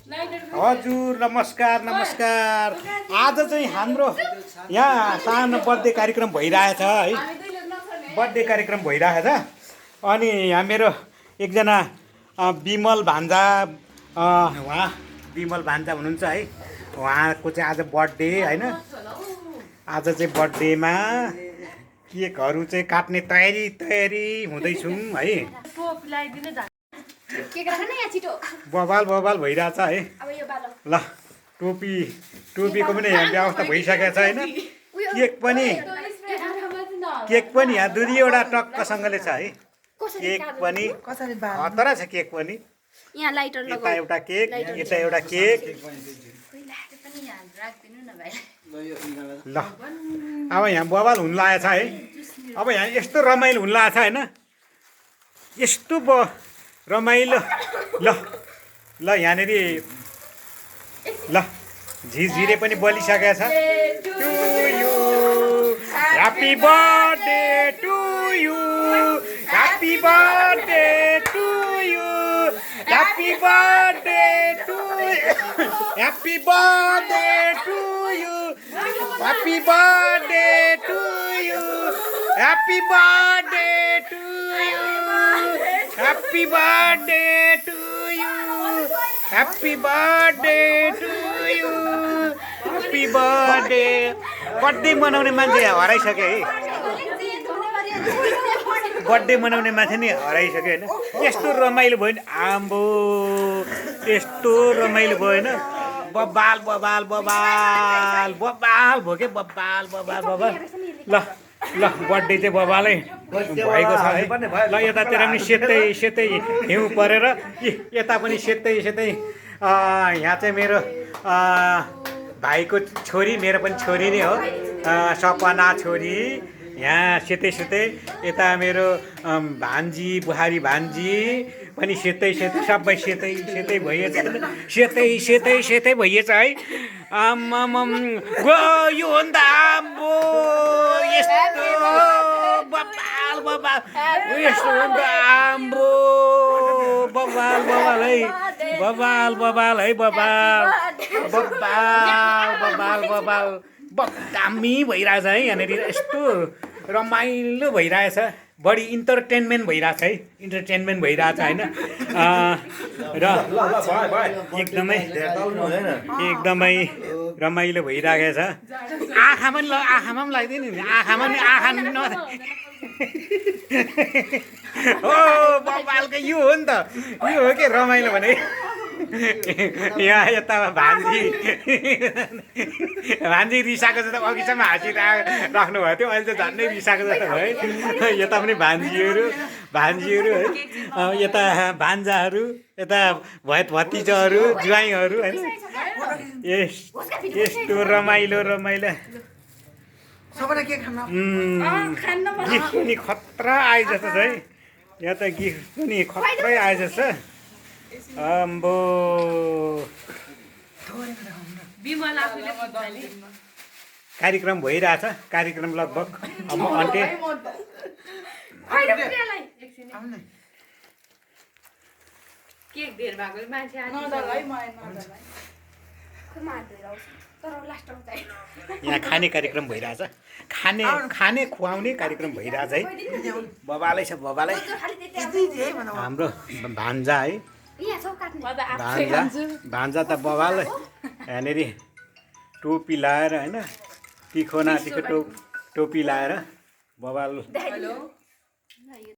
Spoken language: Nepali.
हजुर नमस्कार नमस्कार। आज चाहिँ हाम्रो यहाँ सानो बर्थडे कार्यक्रम भइरहेछ है। बर्थडे कार्यक्रम भइरहेछ अनि यहाँ मेरो एकजना विमल भान्जा उहाँ विमल भान्जा हुनुहुन्छ है। उहाँको चाहिँ आज बर्थडे होइन। आज चाहिँ बर्थडेमा केकहरू चाहिँ काट्ने तयारी हुँदैछौँ है। बबाल बबाल भइरहेछ है। ल टोपीको पनि यहाँ व्यवस्था भइसकेको छ होइन। केक पनि यहाँ दुईवटा टक्कसँगले छ है। केक पनि खतरा छ। केक पनि यता एउटा केक यता एउटा केक। ल अब यहाँ बबाल हुन लागेको छ है। अब यहाँ यस्तो रमाइलो हुन लागेको छ होइन। यस्तो रमाइलो। ल ल यहाँनिर ल झिझिरे पनि बलिसकेको छ। To you happy birthday to you happy birthday to you happy birthday to happy birthday to you happy birthday to you happy birthday to you happy birthday to you happy birthday to you happy birthday. Birthday मनाउने मान्छे हराइसक्यो है। बर्थडे मनाउने मान्छे नि हराइसक्यो होइन। यस्तो रमाइलो भयो नि आम्बो। यस्तो रमाइलो भयो होइन। बबाल बबाल बबाल बबाल भयो के बबाल बबाल बबाल। ल ल बर्थडे चाहिँ बबालै भएको छ है। ल यतातिर पनि सेतै हिउँ परेर यता पनि सेतै यहाँ चाहिँ मेरो भाइको छोरी मेरो पनि छोरी नै हो सपना छोरी। यहाँ सेतै यता मेरो भान्जी बुहारी भान्जी पनि सेतै सबै सेतै भइएछ। सेतै भइएछ है। आम्माम यो हो नि त आम्बो। यस्तो बबाल बबाल यस्तो हो नि त आम्बो। बबाल है बबाल है बबाल दामी भइरहेछ है। यहाँनिर यस्तो रमाइलो भइरहेछ। बढी इन्टरटेनमेन्ट भइरहेछ है। इन्टरटेनमेन्ट भइरहेछ होइन। र एकदमै रमाइलो भइरहेको छ। आँखामा पनि लाग्दैन नि। आँखा हो बबालको यो हो नि त। यो हो के रमाइलो भने। यहाँ यता भान्जी रिसाएको जस्तो अघिसम्म हाँसिराख्नु भएको थियो। अहिले चाहिँ झन्डै रिसाएको जस्तो भयो। यता पनि भान्जीहरू है। यता भान्जाहरू यता भतिजाहरू ज्वाइँहरू होइन। यस्तो रमाइलो गिफ्ट पनि खतरा आए जस्तो छ है। यहाँ त गिफ्ट पनि खतरै आए जस्तो छ। अम्बो कार्यक्रम भइरहेछ। कार्यक्रम लगभग अब अन्त्य। यहाँ खाने कार्यक्रम भइरहेछ। खाने खुवाउने कार्यक्रम भइरहेछ है। बबालै छ बबालै। हाम्रो भान्जा है। भान्जा त बबाल यहाँनिर टोपी लाएर होइन। तिखो टोपी लाएर बबाल।